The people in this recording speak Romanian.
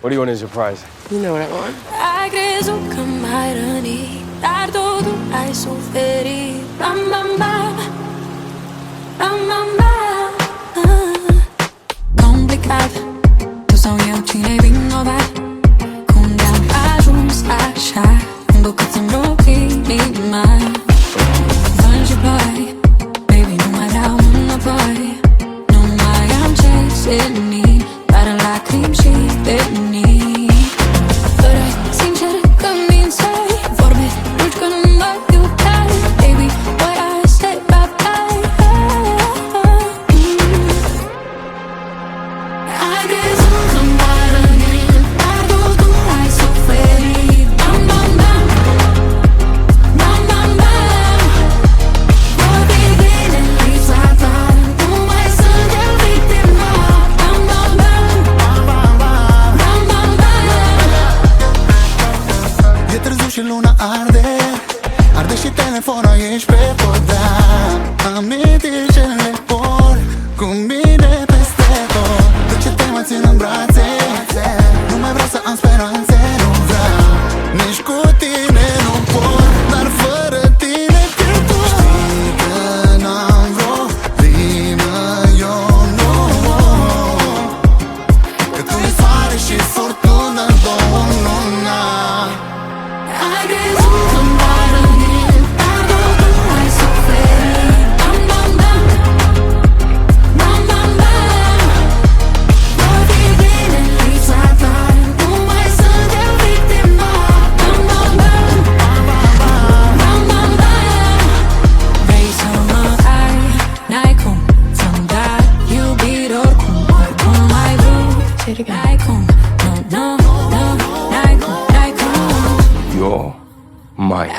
What do you want as your prize? You know what I want. Ai crezut că m-ai rănit, dar totul ai suferit. Bam, bam, bam, bam, bam, bam. Complicat, tu sau eu, cine-i vinovat? Cum de-am ajuns așa, îmi cât să-mi rup inima. Vânt și ploi, baby, nu mai vreau înapoi. Nu mai am ce să nin, doar în lacrimi și venit. Păreai sincer că mințeai, vorbe dulci că nu mă iubeai. Baby, why I say bye-bye? Ai crezut că m-ai rănit, dar totul ai suferit. Bam, bam, bam, bam, bam, bam. Voi fi bine în lipsa ta, nu mai sunt eu victima. Bam, bam, bam, bam, bam, bam, bam. E târziu și luna arde, arde și telefonul ești pe podea. Amintiri ce le por cu mine peste tot. De ce te mai țin în brațe? Nu mai vreau să am speranțe, nu vreau. Nici cu tine nu pot, dar fără tine pierd-o. Știi că n-am vreo primă, eu nu. Că tu ești soare și furtună, două luna. Ai crezut că m-ai rănit, dar totul ai suferit. Bam, bam, bam, bam, bam, bam. Voi fi bine în lipsa ta, nu mai sunt eu victima. Bam, bam, bam, bam, bam, bam. Vrei să mă ai, n-ai cum să-mi dai iubire oricum, oricum ai vrut. N-ai cum, no, no, no, n-ai cum, n-ai cum. You're mine.